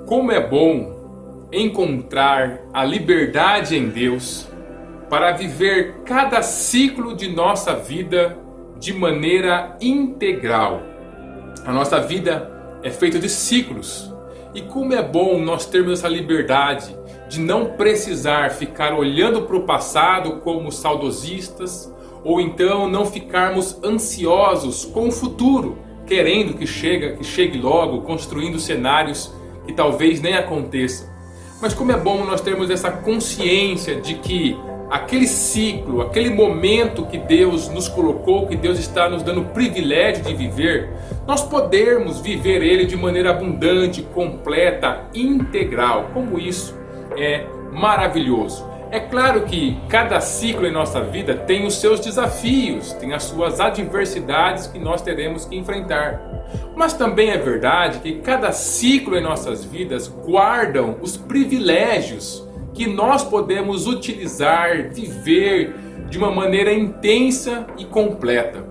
Como é bom encontrar a liberdade em Deus para viver cada ciclo de nossa vida de maneira integral. A nossa vida é feita de ciclos. E como é bom nós termos essa liberdade de não precisar ficar olhando para o passado como saudosistas, ou então não ficarmos ansiosos com o futuro, querendo que chegue logo, construindo cenários que talvez nem aconteçam. Mas como é bom nós termos essa consciência de que aquele ciclo, aquele momento que Deus nos colocou, que Deus está nos dando o privilégio de viver, nós podermos viver ele de maneira abundante, completa, integral. Como isso é maravilhoso. É claro que cada ciclo em nossa vida tem os seus desafios, tem as suas adversidades que nós teremos que enfrentar. Mas também é verdade que cada ciclo em nossas vidas guardam os privilégios que nós podemos utilizar, viver de uma maneira intensa e completa.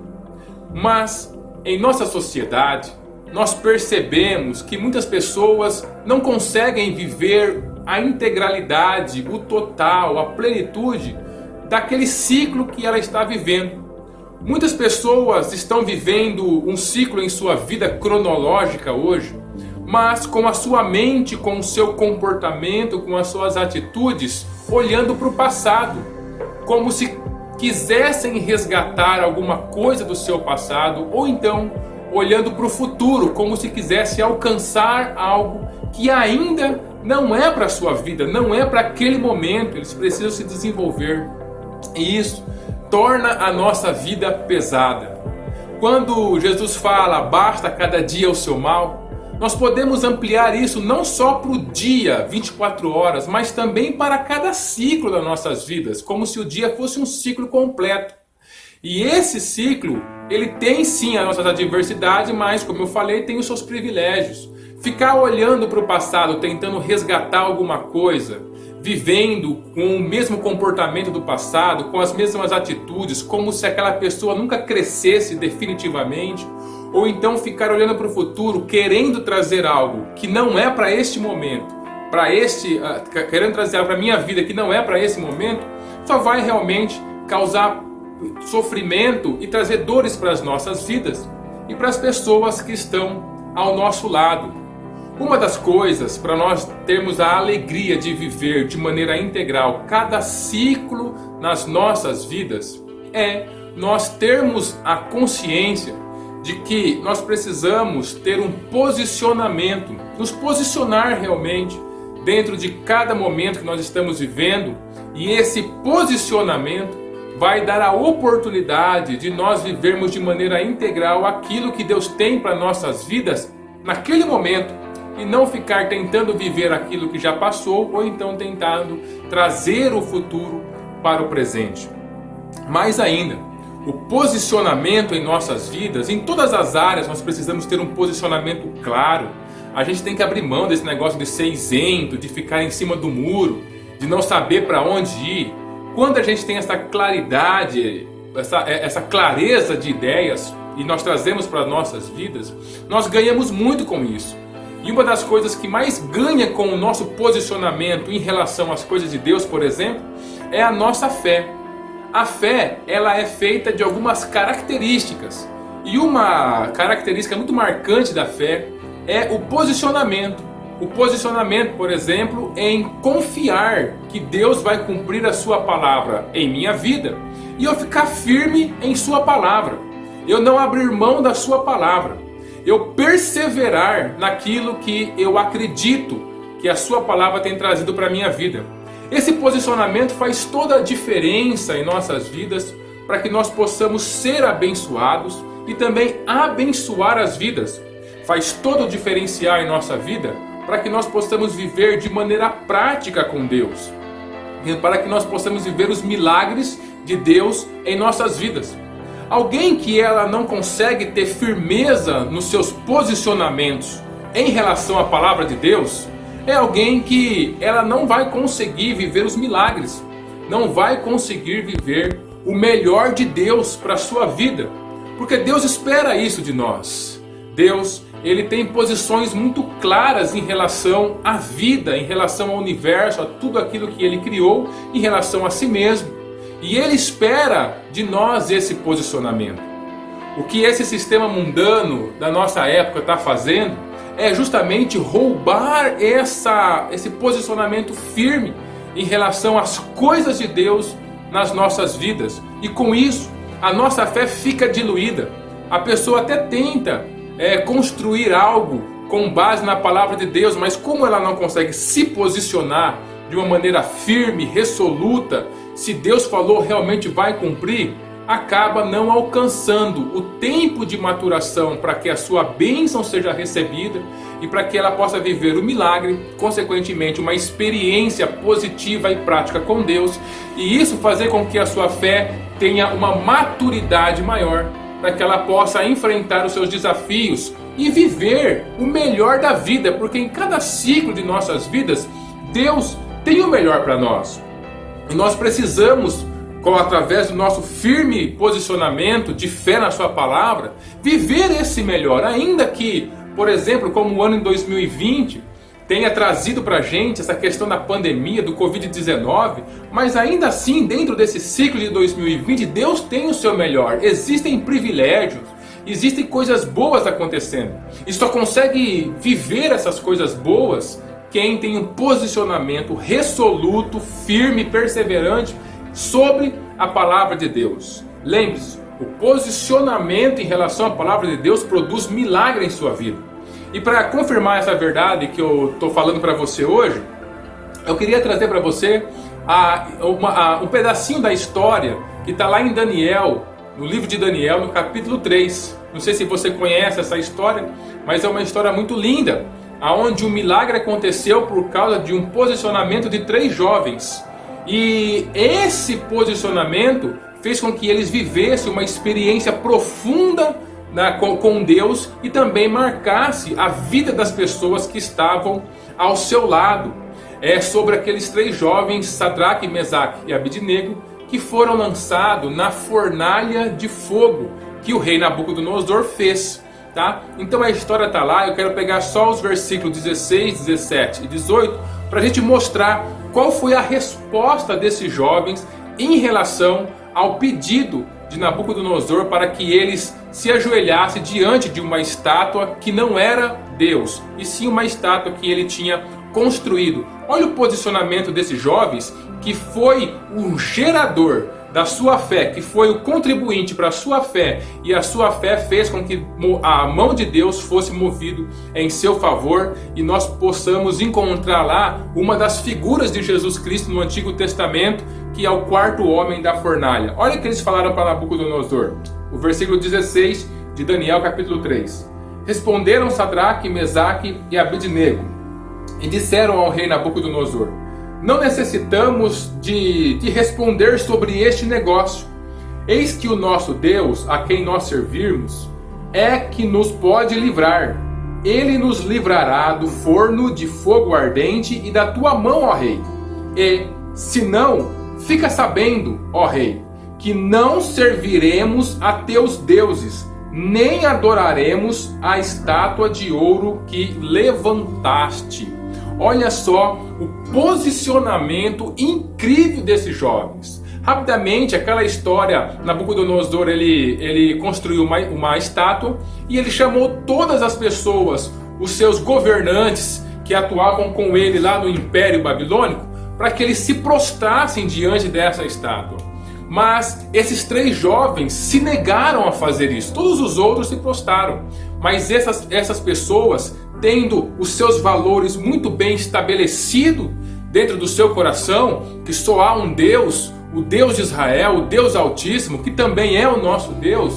Mas em nossa sociedade, nós percebemos que muitas pessoas não conseguem viver a integralidade, o total, a plenitude daquele ciclo que ela está vivendo. Muitas pessoas estão vivendo um ciclo em sua vida cronológica hoje, mas com a sua mente, com o seu comportamento, com as suas atitudes, olhando para o passado, como se quisessem resgatar alguma coisa do seu passado, ou então olhando para o futuro, como se quisesse alcançar algo que ainda não é para a sua vida, não é para aquele momento. Eles precisam se desenvolver, e isso torna a nossa vida pesada. Quando Jesus fala, basta cada dia o seu mal, nós podemos ampliar isso não só para o dia, 24 horas, mas também para cada ciclo das nossas vidas, como se o dia fosse um ciclo completo. E esse ciclo, ele tem sim as nossas adversidades, mas como eu falei, tem os seus privilégios. Ficar olhando para o passado, tentando resgatar alguma coisa, vivendo com o mesmo comportamento do passado, com as mesmas atitudes, como se aquela pessoa nunca crescesse definitivamente, ou então ficar olhando para o futuro, querendo trazer algo que não é para este momento, querendo trazer algo para a minha vida que não é para esse momento, só vai realmente causar sofrimento e trazer dores para as nossas vidas e para as pessoas que estão ao nosso lado. Uma das coisas para nós termos a alegria de viver de maneira integral cada ciclo nas nossas vidas é nós termos a consciência de que nós precisamos ter um posicionamento, nos posicionar realmente dentro de cada momento que nós estamos vivendo, e esse posicionamento vai dar a oportunidade de nós vivermos de maneira integral aquilo que Deus tem para nossas vidas naquele momento, e não ficar tentando viver aquilo que já passou, ou então tentando trazer o futuro para o presente. Mais ainda, o posicionamento em nossas vidas, em todas as áreas, nós precisamos ter um posicionamento claro. A gente tem que abrir mão desse negócio de ser isento, de ficar em cima do muro, de não saber para onde ir. Quando a gente tem essa claridade, essa clareza de ideias, e nós trazemos para as nossas vidas, nós ganhamos muito com isso. E uma das coisas que mais ganha com o nosso posicionamento em relação às coisas de Deus, por exemplo, é a nossa fé. A fé, ela é feita de algumas características. E uma característica muito marcante da fé é o posicionamento. O posicionamento, por exemplo, é em confiar que Deus vai cumprir a sua palavra em minha vida, e eu ficar firme em sua palavra. Eu não abrir mão da sua palavra. Eu perseverar naquilo que eu acredito que a sua palavra tem trazido para a minha vida. Esse posicionamento faz toda a diferença em nossas vidas para que nós possamos ser abençoados e também abençoar as vidas. Faz todo o diferencial em nossa vida para que nós possamos viver de maneira prática com Deus, para que nós possamos viver os milagres de Deus em nossas vidas. Alguém que ela não consegue ter firmeza nos seus posicionamentos em relação à palavra de Deus, é alguém que ela não vai conseguir viver os milagres, não vai conseguir viver o melhor de Deus para a sua vida, porque Deus espera isso de nós. Deus, ele tem posições muito claras em relação à vida, em relação ao universo, a tudo aquilo que ele criou, em relação a si mesmo. E ele espera de nós esse posicionamento. O que esse sistema mundano da nossa época está fazendo é justamente roubar esse posicionamento firme em relação às coisas de Deus nas nossas vidas. E com isso, a nossa fé fica diluída. A pessoa até tenta construir algo com base na palavra de Deus, mas como ela não consegue se posicionar de uma maneira firme, resoluta, se Deus falou realmente vai cumprir, acaba não alcançando o tempo de maturação para que a sua bênção seja recebida e para que ela possa viver o milagre, consequentemente uma experiência positiva e prática com Deus, e isso fazer com que a sua fé tenha uma maturidade maior, para que ela possa enfrentar os seus desafios e viver o melhor da vida, porque em cada ciclo de nossas vidas, Deus tem o melhor para nós. E nós precisamos, através do nosso firme posicionamento de fé na sua palavra, viver esse melhor, ainda que, por exemplo, como o ano em 2020 tenha trazido para a gente essa questão da pandemia, do Covid-19, mas ainda assim, dentro desse ciclo de 2020, Deus tem o seu melhor. Existem privilégios, existem coisas boas acontecendo. E só consegue viver essas coisas boas quem tem um posicionamento resoluto, firme, perseverante sobre a palavra de Deus. Lembre-se, o posicionamento em relação à palavra de Deus produz milagre em sua vida. E para confirmar essa verdade que eu estou falando para você hoje, eu queria trazer para você um pedacinho da história que está lá em Daniel, no livro de Daniel, no capítulo 3. Não sei se você conhece essa história, mas é uma história muito linda, onde um milagre aconteceu por causa de um posicionamento de 3 jovens. E esse posicionamento fez com que eles vivessem uma experiência profunda com Deus e também marcasse a vida das pessoas que estavam ao seu lado. É sobre aqueles 3 jovens, Sadraque, Mesaque e Abidnego, que foram lançados na fornalha de fogo que o rei Nabucodonosor fez. Tá? Então a história está lá, eu quero pegar só os versículos 16, 17 e 18 para a gente mostrar qual foi a resposta desses jovens em relação ao pedido de Nabucodonosor para que eles se ajoelhassem diante de uma estátua que não era Deus, e sim uma estátua que ele tinha construído. Olha o posicionamento desses jovens, que foi o gerador da sua fé, que foi o contribuinte para a sua fé, e a sua fé fez com que a mão de Deus fosse movida em seu favor, e nós possamos encontrar lá uma das figuras de Jesus Cristo no Antigo Testamento, que é o 4º homem da fornalha. Olha o que eles falaram para Nabucodonosor, o versículo 16 de Daniel capítulo 3. Responderam Sadraque, Mesaque e Abidnego, e disseram ao rei Nabucodonosor: não necessitamos de responder sobre este negócio. Eis que o nosso Deus, a quem nós servirmos, é que nos pode livrar. Ele nos livrará do forno de fogo ardente e da tua mão, ó rei. E, se não, fica sabendo, ó rei, que não serviremos a teus deuses, nem adoraremos a estátua de ouro que levantaste. Olha só o posicionamento incrível desses jovens. Rapidamente, aquela história, Nabucodonosor ele construiu uma estátua e ele chamou todas as pessoas, os seus governantes que atuavam com ele lá no Império Babilônico, para que eles se prostrassem diante dessa estátua. Mas esses 3 jovens se negaram a fazer isso. Todos os outros se prostraram. Mas essas pessoas, tendo os seus valores muito bem estabelecidos dentro do seu coração, que só há um Deus, o Deus de Israel, o Deus Altíssimo, que também é o nosso Deus,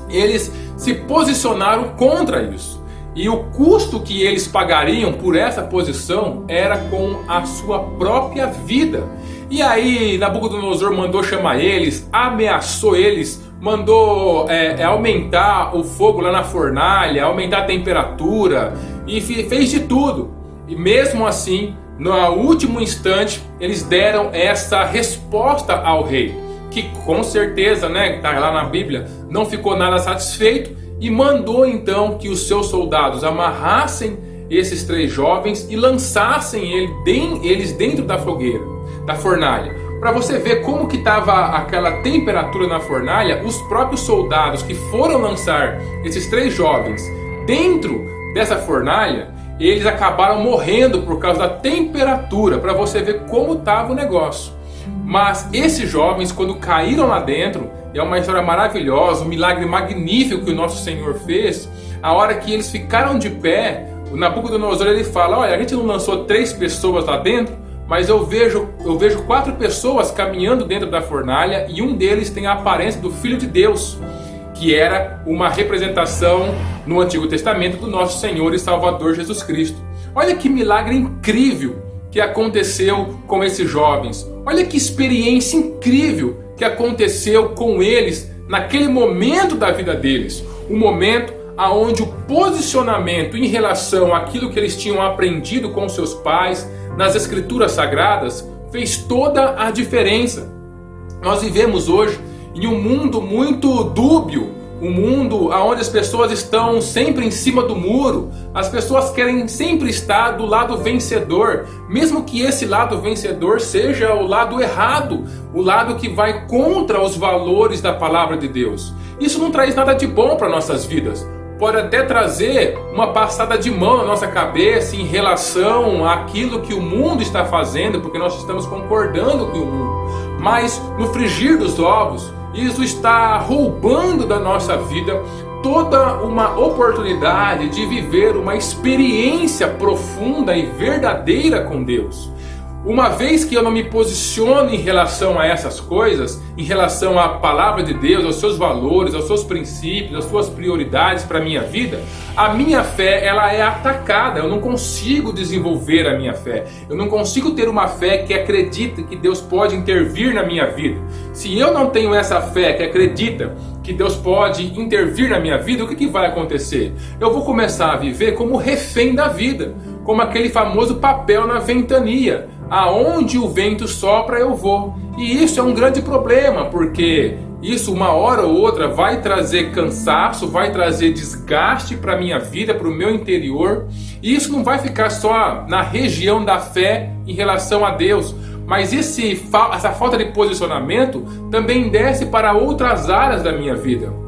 eles se posicionaram contra isso. E o custo que eles pagariam por essa posição era com a sua própria vida. E aí Nabucodonosor mandou chamar eles, ameaçou eles, mandou aumentar o fogo lá na fornalha, aumentar a temperatura, e fez de tudo. E mesmo assim, no último instante, eles deram essa resposta ao rei, que com certeza, está lá na Bíblia, não ficou nada satisfeito, e mandou então que os seus soldados amarrassem esses 3 jovens e lançassem eles dentro da fogueira, da fornalha. Para você ver como que estava aquela temperatura na fornalha, os próprios soldados que foram lançar esses 3 jovens dentro dessa fornalha, eles acabaram morrendo por causa da temperatura, para você ver como estava o negócio. Mas esses jovens, quando caíram lá dentro, é uma história maravilhosa, um milagre magnífico que o nosso Senhor fez. A hora que eles ficaram de pé, o Nabucodonosor ele fala: olha, a gente não lançou 3 pessoas lá dentro, mas eu vejo 4 pessoas caminhando dentro da fornalha, e um deles tem a aparência do Filho de Deus, que era uma representação no Antigo Testamento do nosso Senhor e Salvador Jesus Cristo. Olha que milagre incrível que aconteceu com esses jovens. Olha que experiência incrível que aconteceu com eles naquele momento da vida deles. Um momento onde o posicionamento em relação àquilo que eles tinham aprendido com seus pais nas Escrituras Sagradas fez toda a diferença. Nós vivemos hoje em um mundo muito dúbio, um mundo onde as pessoas estão sempre em cima do muro, as pessoas querem sempre estar do lado vencedor, mesmo que esse lado vencedor seja o lado errado, o lado que vai contra os valores da palavra de Deus. Isso não traz nada de bom para nossas vidas. Pode até trazer uma passada de mão na nossa cabeça em relação àquilo que o mundo está fazendo, porque nós estamos concordando com o mundo. Mas no frigir dos ovos, isso está roubando da nossa vida toda uma oportunidade de viver uma experiência profunda e verdadeira com Deus. Uma vez que eu não me posiciono em relação a essas coisas, em relação à palavra de Deus, aos seus valores, aos seus princípios, às suas prioridades para a minha vida, a minha fé ela é atacada. Eu não consigo desenvolver a minha fé. Eu não consigo ter uma fé que acredita que Deus pode intervir na minha vida. Se eu não tenho essa fé que acredita que Deus pode intervir na minha vida, o que vai acontecer? Eu vou começar a viver como refém da vida, como aquele famoso papel na ventania. Aonde o vento sopra eu vou. E isso é um grande problema, porque isso uma hora ou outra vai trazer cansaço, vai trazer desgaste para a minha vida, para o meu interior. E isso não vai ficar só na região da fé em relação a Deus, mas essa falta de posicionamento também desce para outras áreas da minha vida.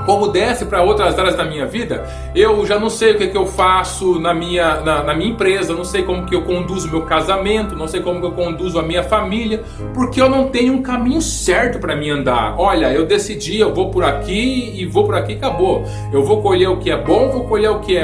Como desce para outras áreas da minha vida, eu já não sei o que eu faço na minha empresa, não sei como que eu conduzo o meu casamento, não sei como que eu conduzo a minha família, porque eu não tenho um caminho certo para mim andar. Olha, eu decidi, eu vou por aqui e vou por aqui, acabou. Eu vou colher o que é bom, vou colher o que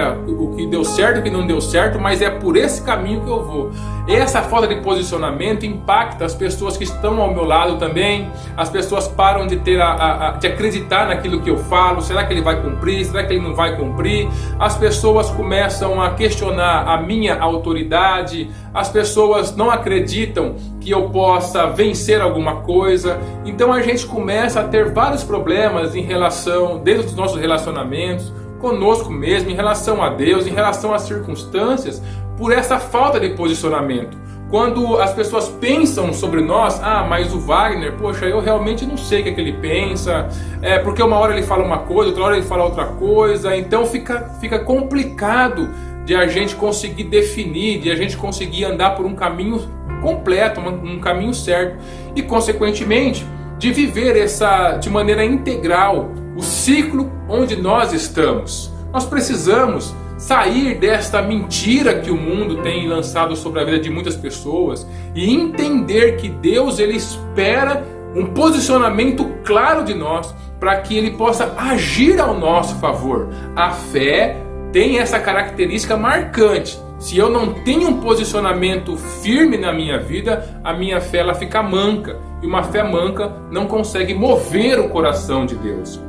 deu certo, o que não deu certo, mas é por esse caminho que eu vou. Essa falta de posicionamento impacta as pessoas que estão ao meu lado também. As pessoas param de de acreditar naquilo que eu falo. Será que ele vai cumprir? Será que ele não vai cumprir? As pessoas começam a questionar a minha autoridade. As pessoas não acreditam que eu possa vencer alguma coisa. Então a gente começa a ter vários problemas dentro dos nossos relacionamentos, conosco mesmo, em relação a Deus, em relação às circunstâncias, por essa falta de posicionamento. Quando as pessoas pensam sobre nós, mas o Wagner, poxa, eu realmente não sei o que ele pensa, porque uma hora ele fala uma coisa, outra hora ele fala outra coisa, então fica complicado de a gente conseguir definir, de a gente conseguir andar por um caminho completo, um caminho certo, e consequentemente de viver de maneira integral o ciclo onde nós estamos. Nós precisamos sair desta mentira que o mundo tem lançado sobre a vida de muitas pessoas e entender que Deus ele espera um posicionamento claro de nós para que ele possa agir ao nosso favor. A fé tem essa característica marcante. Se eu não tenho um posicionamento firme na minha vida, a minha fé ela fica manca, e uma fé manca não consegue mover o coração de Deus.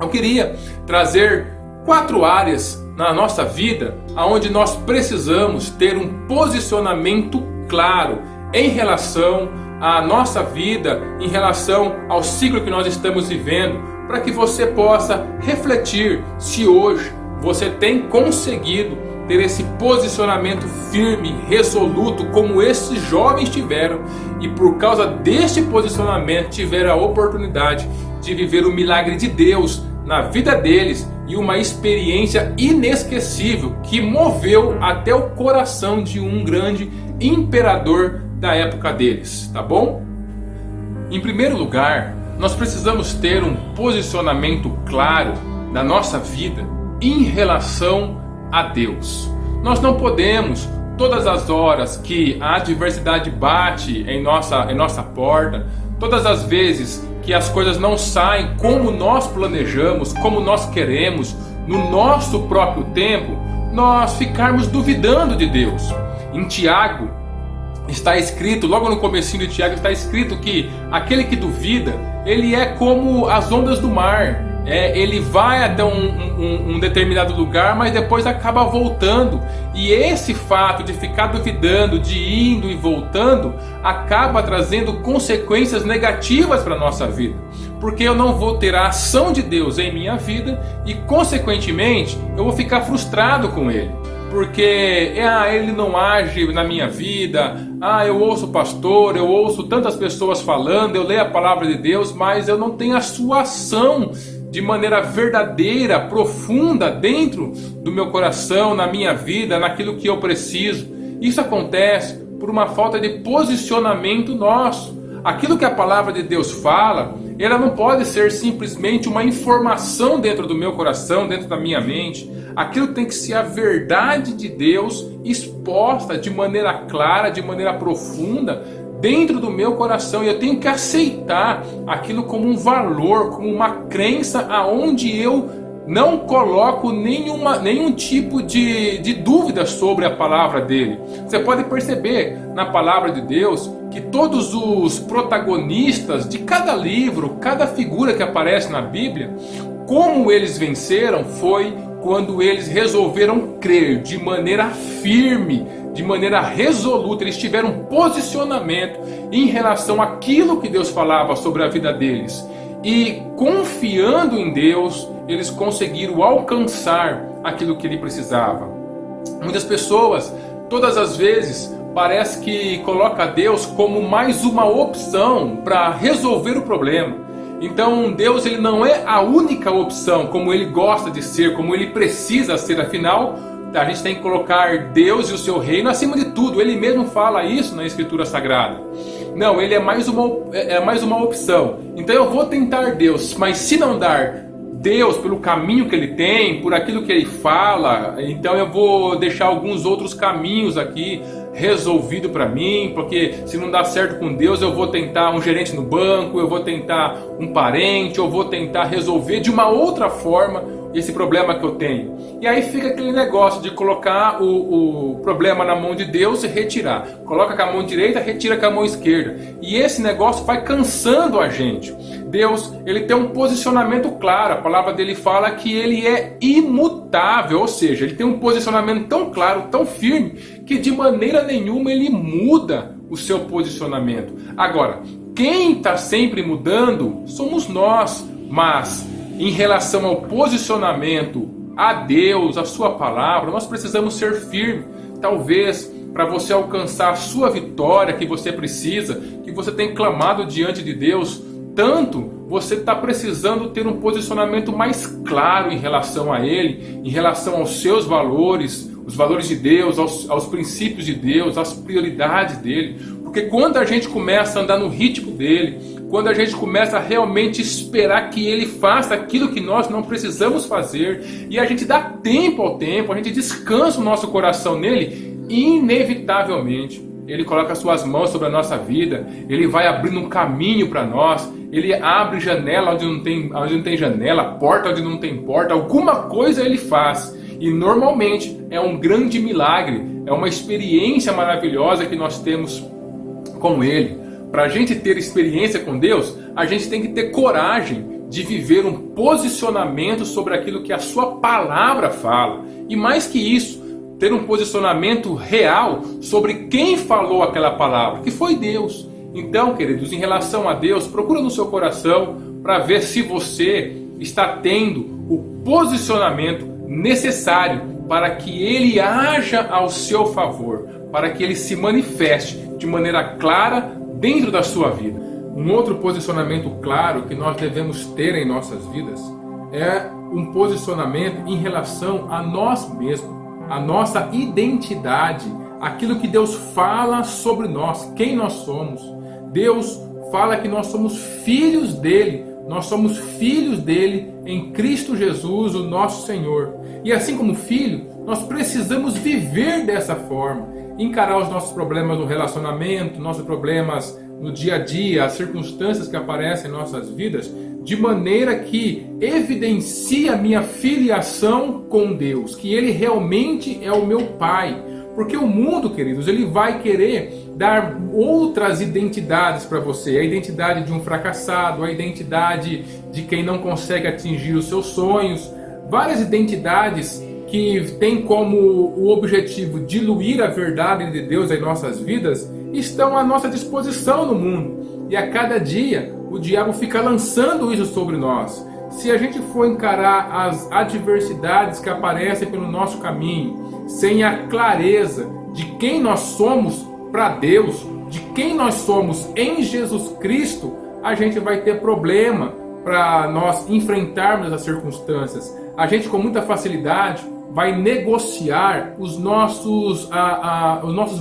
Eu queria trazer 4 áreas na nossa vida onde nós precisamos ter um posicionamento claro em relação à nossa vida, em relação ao ciclo que nós estamos vivendo, para que você possa refletir se hoje você tem conseguido ter esse posicionamento firme, resoluto, como esses jovens tiveram, e por causa deste posicionamento tiveram a oportunidade de viver o milagre de Deus na vida deles e uma experiência inesquecível que moveu até o coração de um grande imperador da época deles, tá bom? Em primeiro lugar, nós precisamos ter um posicionamento claro na nossa vida em relação a Deus. Nós não podemos, todas as horas que a adversidade bate em nossa porta, todas as vezes que as coisas não saem como nós planejamos, como nós queremos, no nosso próprio tempo, nós ficarmos duvidando de Deus. Em Tiago está escrito, logo no comecinho de Tiago está escrito que aquele que duvida, ele é como as ondas do mar. Ele vai até um determinado lugar, mas depois acaba voltando. E esse fato de ficar duvidando, de indo e voltando, acaba trazendo consequências negativas para a nossa vida. Porque eu não vou ter a ação de Deus em minha vida e, consequentemente, eu vou ficar frustrado com Ele. Porque Ele não age na minha vida, eu ouço o pastor, eu ouço tantas pessoas falando, eu leio a palavra de Deus, mas eu não tenho a sua ação de maneira verdadeira, profunda, dentro do meu coração, na minha vida, naquilo que eu preciso. Isso acontece por uma falta de posicionamento nosso. Aquilo que a palavra de Deus fala, ela não pode ser simplesmente uma informação dentro do meu coração, dentro da minha mente. Aquilo tem que ser a verdade de Deus exposta de maneira clara, de maneira profunda, dentro do meu coração. E eu tenho que aceitar aquilo como um valor, como uma crença aonde eu não coloco nenhum tipo de dúvida sobre a palavra dele. Você pode perceber na palavra de Deus que todos os protagonistas de cada livro, cada figura que aparece na Bíblia, como eles venceram foi quando eles resolveram crer de maneira firme, de maneira resoluta. Eles tiveram um posicionamento em relação àquilo que Deus falava sobre a vida deles. E confiando em Deus, eles conseguiram alcançar aquilo que ele precisava. Muitas pessoas, todas as vezes, parece que coloca Deus como mais uma opção para resolver o problema. Então Deus, ele não é a única opção, como ele gosta de ser, como ele precisa ser. Afinal, a gente tem que colocar Deus e o seu reino acima de tudo. Ele mesmo fala isso na Escritura Sagrada. Não, ele é mais uma opção. Então eu vou tentar Deus, mas se não dar Deus pelo caminho que ele tem, por aquilo que ele fala, então eu vou deixar alguns outros caminhos aqui resolvido para mim, porque se não dá certo com Deus, eu vou tentar um gerente no banco, eu vou tentar um parente, eu vou tentar resolver de uma outra forma esse problema que eu tenho. E aí fica aquele negócio de colocar o problema na mão de Deus e retirar. Coloca com a mão direita, retira com a mão esquerda. E esse negócio vai cansando a gente. Deus, ele tem um posicionamento claro. A palavra dele fala que ele é imutável, ou seja, ele tem um posicionamento tão claro, tão firme, que de maneira nenhuma ele muda o seu posicionamento. Agora, quem está sempre mudando somos nós, mas em relação ao posicionamento a Deus, a sua palavra, nós precisamos ser firmes. Talvez para você alcançar a sua vitória que você precisa, que você tem clamado diante de Deus tanto, você está precisando ter um posicionamento mais claro em relação a Ele, em relação aos seus valores, os valores de Deus, aos princípios de Deus, às prioridades dele. Porque quando a gente começa a andar no ritmo dele, quando a gente começa a realmente esperar que ele faça aquilo que nós não precisamos fazer, e a gente dá tempo ao tempo, a gente descansa o nosso coração nele, inevitavelmente ele coloca as suas mãos sobre a nossa vida, ele vai abrindo um caminho para nós, ele abre janela onde não tem janela, porta onde não tem porta, alguma coisa ele faz. E normalmente é um grande milagre, é uma experiência maravilhosa que nós temos com ele. Para a gente ter experiência com Deus, a gente tem que ter coragem de viver um posicionamento sobre aquilo que a sua palavra fala. E mais que isso, ter um posicionamento real sobre quem falou aquela palavra, que foi Deus. Então, queridos, em relação a Deus, procura no seu coração para ver se você está tendo o posicionamento necessário para que ele haja ao seu favor, para que ele se manifeste de maneira clara dentro da sua vida. Um outro posicionamento claro que nós devemos ter em nossas vidas é um posicionamento em relação a nós mesmos, a nossa identidade, aquilo que Deus fala sobre nós, quem nós somos. Deus fala que nós somos filhos dele, nós somos filhos dele em Cristo Jesus, o nosso Senhor. E assim como filho, nós precisamos viver dessa forma, encarar os nossos problemas no relacionamento, nossos problemas no dia a dia, as circunstâncias que aparecem em nossas vidas, de maneira que evidencie a minha filiação com Deus, que Ele realmente é o meu Pai. Porque o mundo, queridos, ele vai querer dar outras identidades para você. A identidade de um fracassado, a identidade de quem não consegue atingir os seus sonhos. Várias identidades que têm como o objetivo diluir a verdade de Deus em nossas vidas estão à nossa disposição no mundo. E a cada dia o diabo fica lançando isso sobre nós. Se a gente for encarar as adversidades que aparecem pelo nosso caminho, sem a clareza de quem nós somos para Deus, de quem nós somos em Jesus Cristo, a gente vai ter problema para nós enfrentarmos as circunstâncias. A gente com muita facilidade vai negociar os nossos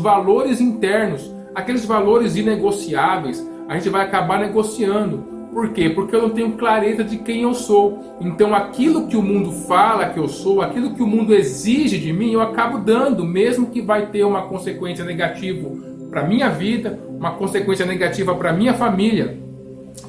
valores internos, aqueles valores inegociáveis, a gente vai acabar negociando. Por quê? Porque eu não tenho clareza de quem eu sou. Então aquilo que o mundo fala que eu sou, aquilo que o mundo exige de mim, eu acabo dando, mesmo que vai ter uma consequência negativa para a minha vida, uma consequência negativa para a minha família.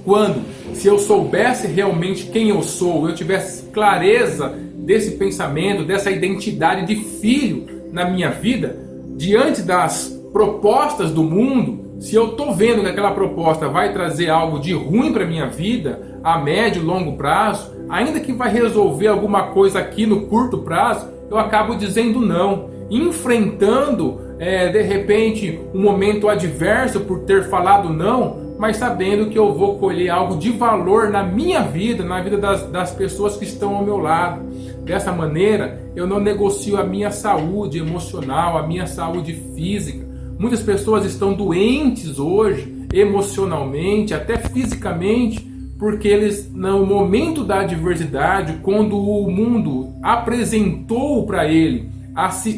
Quando, se eu soubesse realmente quem eu sou, eu tivesse clareza desse pensamento, dessa identidade de filho na minha vida, diante das propostas do mundo, se eu estou vendo que aquela proposta vai trazer algo de ruim para a minha vida, a médio e longo prazo, ainda que vai resolver alguma coisa aqui no curto prazo, eu acabo dizendo não, enfrentando de repente um momento adverso por ter falado não, mas sabendo que eu vou colher algo de valor na minha vida, na vida das pessoas que estão ao meu lado. Dessa maneira, eu não negocio a minha saúde emocional, a minha saúde física. Muitas pessoas estão doentes hoje, emocionalmente, até fisicamente, porque eles, no momento da adversidade, quando o mundo apresentou para ele,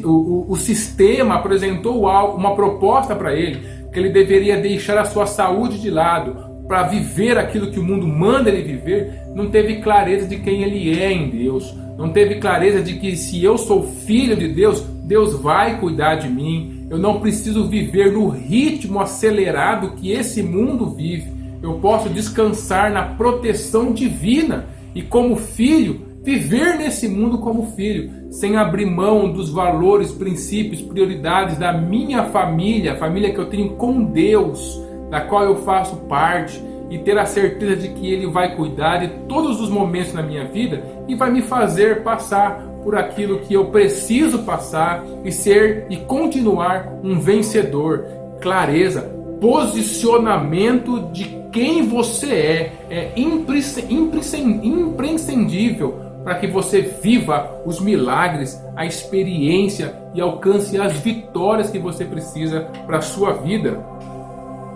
o sistema apresentou uma proposta para ele, que ele deveria deixar a sua saúde de lado para viver aquilo que o mundo manda ele viver, não teve clareza de quem ele é em Deus, não teve clareza de que se eu sou filho de Deus, Deus vai cuidar de mim. Eu não preciso viver no ritmo acelerado que esse mundo vive. Eu posso descansar na proteção divina e, como filho, viver nesse mundo como filho, sem abrir mão dos valores, princípios, prioridades da minha família, a família que eu tenho com Deus, da qual eu faço parte, e ter a certeza de que Ele vai cuidar de todos os momentos na minha vida e vai me fazer passar por aquilo que eu preciso passar e ser e continuar um vencedor. Clareza, posicionamento de quem você é imprescindível para que você viva os milagres, a experiência e alcance as vitórias que você precisa para a sua vida.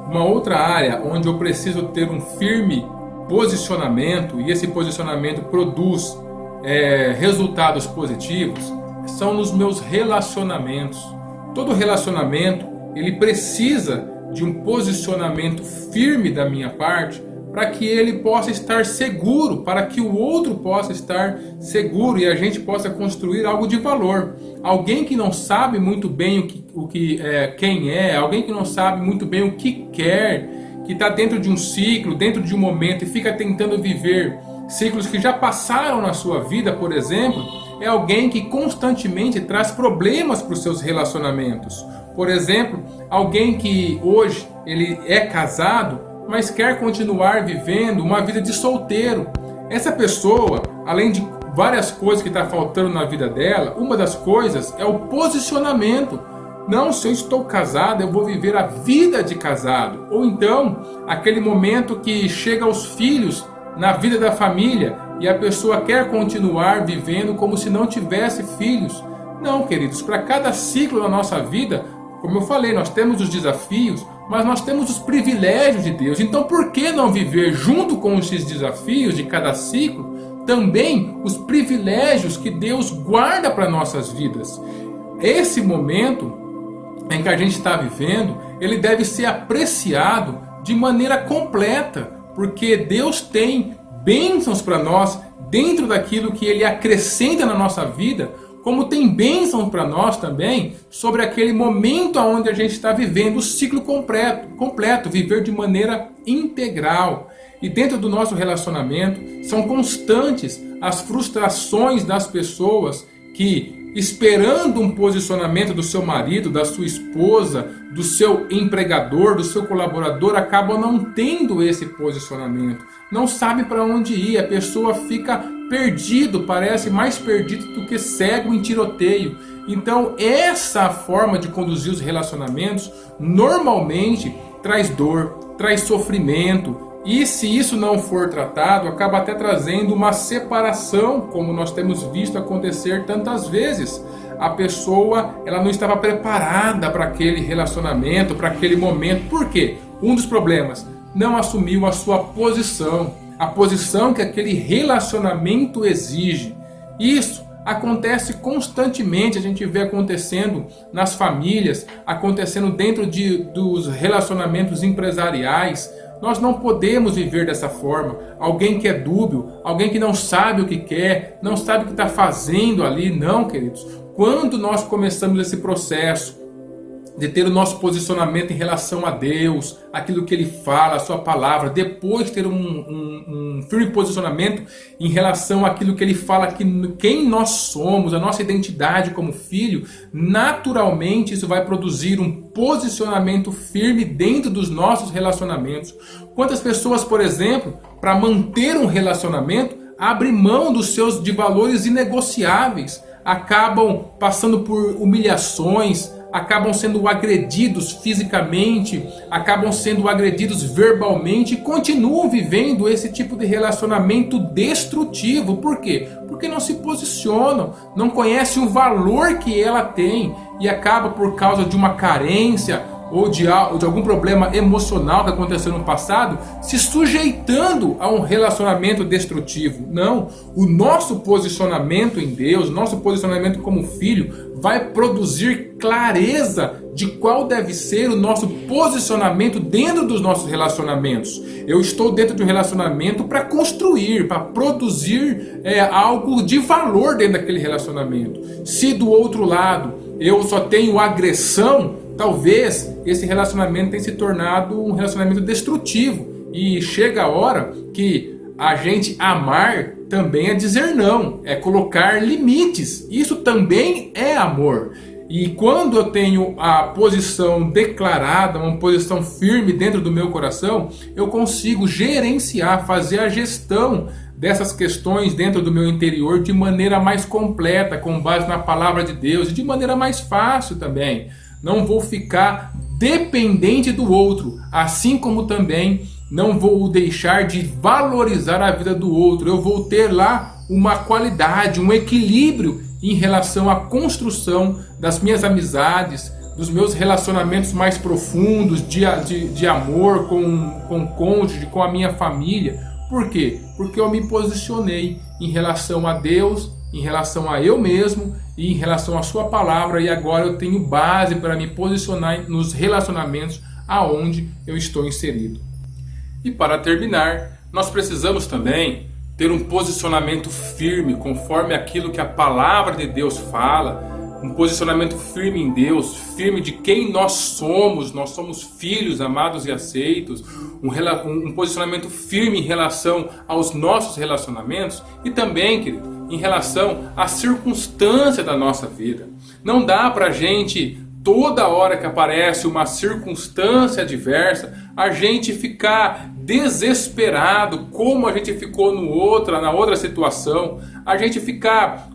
Uma outra área onde eu preciso ter um firme posicionamento, e esse posicionamento produz resultados positivos, são nos meus relacionamentos. Todo relacionamento ele precisa de um posicionamento firme da minha parte para que ele possa estar seguro, para que o outro possa estar seguro e a gente possa construir algo de valor. Alguém que não sabe muito bem quem é, alguém que não sabe muito bem o que quer, que está dentro de um ciclo, dentro de um momento e fica tentando viver ciclos que já passaram na sua vida, por exemplo, é alguém que constantemente traz problemas para os seus relacionamentos. Por exemplo, alguém que hoje ele é casado, mas quer continuar vivendo uma vida de solteiro. Essa pessoa, além de várias coisas que está faltando na vida dela, uma das coisas é o posicionamento. Não, se eu estou casado, eu vou viver a vida de casado. Ou então, aquele momento que chega aos filhos na vida da família e a pessoa quer continuar vivendo como se não tivesse filhos. Não, queridos, para cada ciclo da nossa vida, como eu falei, nós temos os desafios, mas nós temos os privilégios de Deus. Então, por que não viver junto com esses desafios de cada ciclo, também os privilégios que Deus guarda para nossas vidas. Esse momento em que a gente está vivendo, ele deve ser apreciado de maneira completa, porque Deus tem bênçãos para nós dentro daquilo que Ele acrescenta na nossa vida, como tem bênçãos para nós também sobre aquele momento onde a gente está vivendo o ciclo completo, viver de maneira integral. E dentro do nosso relacionamento são constantes as frustrações das pessoas que, esperando um posicionamento do seu marido, da sua esposa, do seu empregador, do seu colaborador, acabam não tendo esse posicionamento. Não sabe para onde ir, a pessoa fica perdido, parece mais perdido do que cego em tiroteio. Então essa forma de conduzir os relacionamentos normalmente traz dor, traz sofrimento. E se isso não for tratado, acaba até trazendo uma separação, como nós temos visto acontecer tantas vezes. A pessoa ela não estava preparada para aquele relacionamento, para aquele momento. Por quê? Um dos problemas, não assumiu a sua posição, a posição que aquele relacionamento exige. Isso acontece constantemente, a gente vê acontecendo nas famílias, acontecendo dentro dos relacionamentos empresariais. Nós não podemos viver dessa forma. Alguém que é dúbio, alguém que não sabe o que quer, não sabe o que está fazendo ali. Não, queridos. Quando nós começamos esse processo de ter o nosso posicionamento em relação a Deus, aquilo que Ele fala, a sua palavra, depois ter um firme posicionamento em relação àquilo que Ele fala, quem nós somos, a nossa identidade como filho, naturalmente isso vai produzir um posicionamento firme dentro dos nossos relacionamentos. Quantas pessoas, por exemplo, para manter um relacionamento, abrem mão de valores inegociáveis, acabam passando por humilhações, acabam sendo agredidos fisicamente, acabam sendo agredidos verbalmente e continuam vivendo esse tipo de relacionamento destrutivo. Por quê? Porque não se posicionam, não conhecem o valor que ela tem e acaba por causa de uma carência ou de algum problema emocional que aconteceu no passado, se sujeitando a um relacionamento destrutivo. Não, o nosso posicionamento em Deus, nosso posicionamento como filho, vai produzir clareza de qual deve ser o nosso posicionamento dentro dos nossos relacionamentos. Eu estou dentro de um relacionamento para construir, para produzir algo de valor dentro daquele relacionamento. Se do outro lado eu só tenho agressão, talvez esse relacionamento tenha se tornado um relacionamento destrutivo. E chega a hora que a gente amar também é dizer não, é colocar limites. Isso também é amor. E quando eu tenho a posição declarada, uma posição firme dentro do meu coração, eu consigo gerenciar, fazer a gestão dessas questões dentro do meu interior de maneira mais completa, com base na palavra de Deus, e de maneira mais fácil também. Não vou ficar dependente do outro, assim como também não vou deixar de valorizar a vida do outro. Eu vou ter lá uma qualidade, um equilíbrio em relação à construção das minhas amizades, dos meus relacionamentos mais profundos, de amor com o cônjuge, com a minha família. Por quê? Porque eu me posicionei em relação a Deus, em relação a eu mesmo e em relação à sua palavra, e agora eu tenho base para me posicionar nos relacionamentos aonde eu estou inserido. E para terminar, nós precisamos também ter um posicionamento firme conforme aquilo que a palavra de Deus fala, um posicionamento firme em Deus, firme de quem nós somos filhos amados e aceitos, um posicionamento firme em relação aos nossos relacionamentos e também, querido, em relação à circunstância da nossa vida. Não dá pra gente, toda hora que aparece uma circunstância adversa, a gente ficar desesperado, como a gente ficou na outra situação, a gente ficar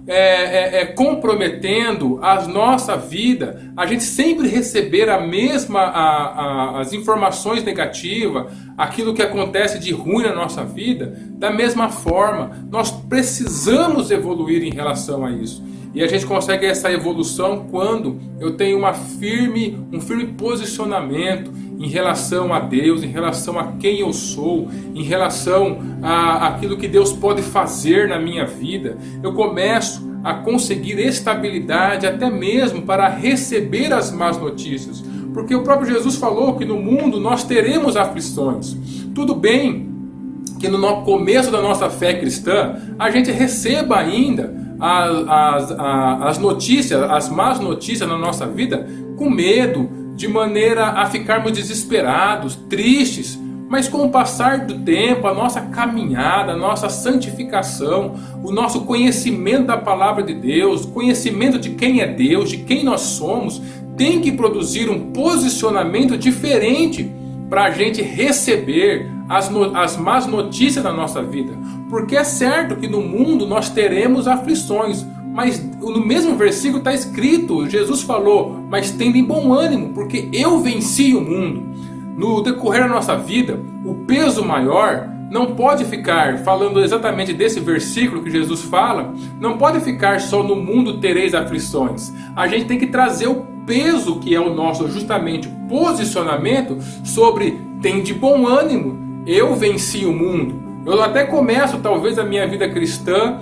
comprometendo a nossa vida, a gente sempre receber as informações negativas, aquilo que acontece de ruim na nossa vida. Da mesma forma, nós precisamos evoluir em relação a isso. E a gente consegue essa evolução quando eu tenho um firme posicionamento em relação a Deus, em relação a quem eu sou, em relação a aquilo que Deus pode fazer na minha vida. Eu começo a conseguir estabilidade até mesmo para receber as más notícias. Porque o próprio Jesus falou que no mundo nós teremos aflições. Tudo bem que no começo da nossa fé cristã a gente receba ainda as notícias, as más notícias na nossa vida com medo, de maneira a ficarmos desesperados, tristes. Mas com o passar do tempo, a nossa caminhada, a nossa santificação, o nosso conhecimento da palavra de Deus, conhecimento de quem é Deus, de quem nós somos, tem que produzir um posicionamento diferente para a gente receber as más notícias da nossa vida. Porque é certo que no mundo nós teremos aflições, mas no mesmo versículo está escrito, Jesus falou, mas tende bom ânimo, porque eu venci o mundo. No decorrer da nossa vida, o peso maior não pode ficar, falando exatamente desse versículo que Jesus fala, não pode ficar só no mundo tereis aflições. A gente tem que trazer o peso que é o nosso, justamente, posicionamento sobre tende bom ânimo, eu venci o mundo. Eu até começo, talvez, a minha vida cristã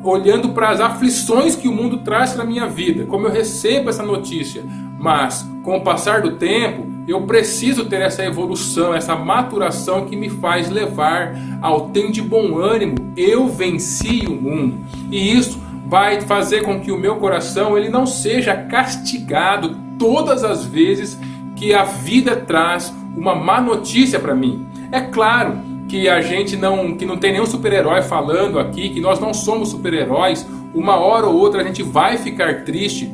olhando para as aflições que o mundo traz para a minha vida, como eu recebo essa notícia. Mas, com o passar do tempo, eu preciso ter essa evolução, essa maturação que me faz levar ao tende bom ânimo, eu venci o mundo. E isso vai fazer com que o meu coração ele não seja castigado todas as vezes que a vida traz uma má notícia para mim. É claro que a gente que não tem nenhum super-herói falando aqui, que nós não somos super-heróis. Uma hora ou outra a gente vai ficar triste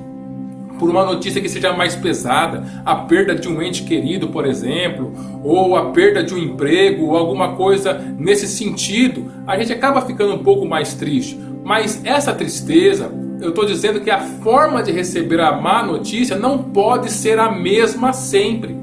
por uma notícia que seja mais pesada, a perda de um ente querido, por exemplo, ou a perda de um emprego, ou alguma coisa nesse sentido, a gente acaba ficando um pouco mais triste. Mas essa tristeza, eu estou dizendo que a forma de receber a má notícia não pode ser a mesma sempre.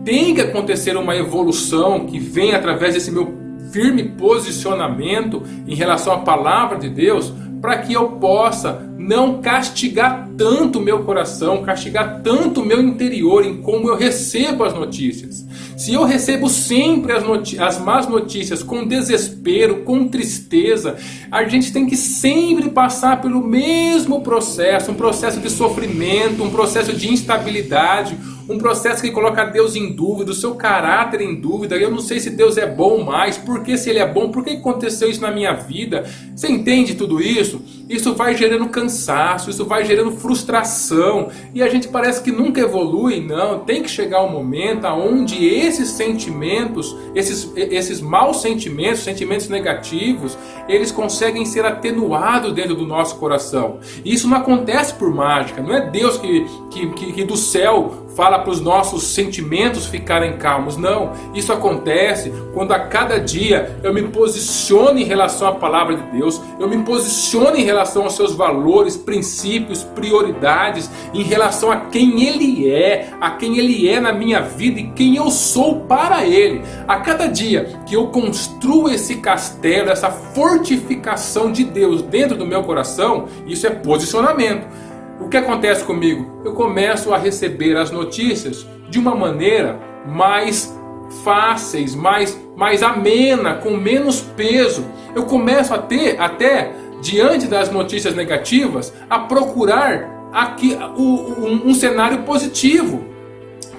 Tem que acontecer uma evolução que vem através desse meu firme posicionamento em relação à palavra de Deus, para que eu possa não castigar tanto o meu coração, castigar tanto o meu interior em como eu recebo as notícias. Se eu recebo sempre as más notícias com desespero, com tristeza, a gente tem que sempre passar pelo mesmo processo, um processo de sofrimento, um processo de instabilidade, um processo que coloca Deus em dúvida, o seu caráter em dúvida. Eu não sei se Deus é bom mais, por que se Ele é bom, por que aconteceu isso na minha vida? Você entende tudo isso? Isso vai gerando cansaço, isso vai gerando frustração, e a gente parece que nunca evolui. Não, tem que chegar um momento onde esses sentimentos, esses maus sentimentos, sentimentos negativos, eles conseguem ser atenuados dentro do nosso coração. E isso não acontece por mágica, não é Deus que do céu fala para os nossos sentimentos ficarem calmos. Não, isso acontece quando a cada dia eu me posiciono em relação à palavra de Deus, eu me posiciono em relação aos seus valores, princípios, prioridades, em relação a quem Ele é na minha vida e quem eu sou para Ele. A cada dia que eu construo esse castelo, essa fortificação de Deus dentro do meu coração, isso é posicionamento. O que acontece comigo? Eu começo a receber as notícias de uma maneira mais fáceis, mais amena, com menos peso. Eu começo a ter, até diante das notícias negativas, a procurar aqui um cenário positivo.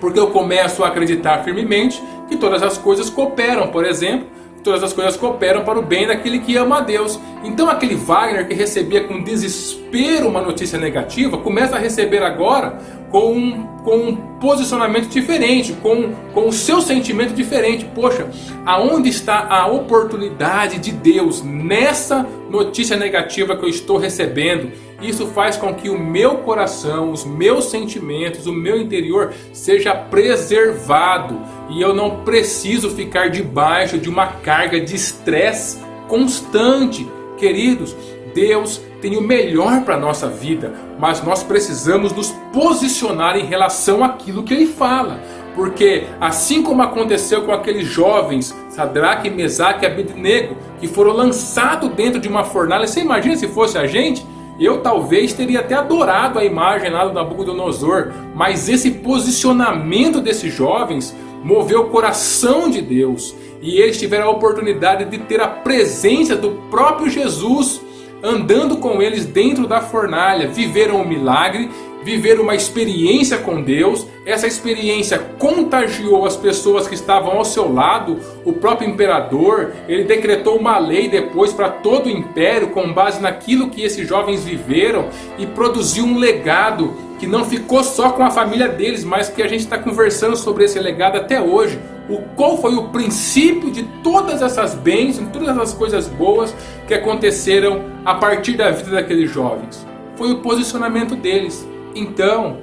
Porque eu começo a acreditar firmemente que todas as coisas cooperam, por exemplo, todas as coisas cooperam para o bem daquele que ama a Deus. Então aquele Wagner que recebia com desespero uma notícia negativa, começa a receber agora com um posicionamento diferente, com o seu sentimento diferente. Poxa, aonde está a oportunidade de Deus nessa notícia negativa que eu estou recebendo? Isso faz com que o meu coração, os meus sentimentos, o meu interior seja preservado. E eu não preciso ficar debaixo de uma carga de estresse constante. Queridos, Deus tem o melhor para a nossa vida, mas nós precisamos nos posicionar em relação àquilo que Ele fala. Porque assim como aconteceu com aqueles jovens, Sadraque, Mesaque e Abednego, que foram lançados dentro de uma fornalha, você imagina se fosse a gente? Eu talvez teria até adorado a imagem lá do Nabucodonosor, mas esse posicionamento desses jovens moveu o coração de Deus. E eles tiveram a oportunidade de ter a presença do próprio Jesus andando com eles dentro da fornalha. Viveram um milagre, viveram uma experiência com Deus. Essa experiência contagiou as pessoas que estavam ao seu lado. O próprio imperador, ele decretou uma lei depois para todo o império com base naquilo que esses jovens viveram, e produziu um legado que não ficou só com a família deles, mas que a gente está conversando sobre esse legado até hoje. Qual foi o princípio de todas essas bênçãos, todas essas coisas boas que aconteceram a partir da vida daqueles jovens? Foi o posicionamento deles. Então,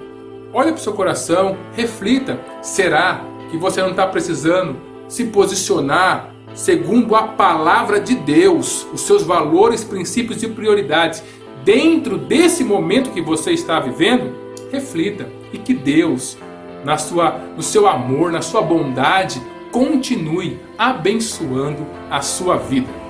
olhe para o seu coração, reflita. Será que você não está precisando se posicionar segundo a palavra de Deus, os seus valores, princípios e prioridades dentro desse momento que você está vivendo? Reflita, e que Deus, no seu amor, na sua bondade, continue abençoando a sua vida.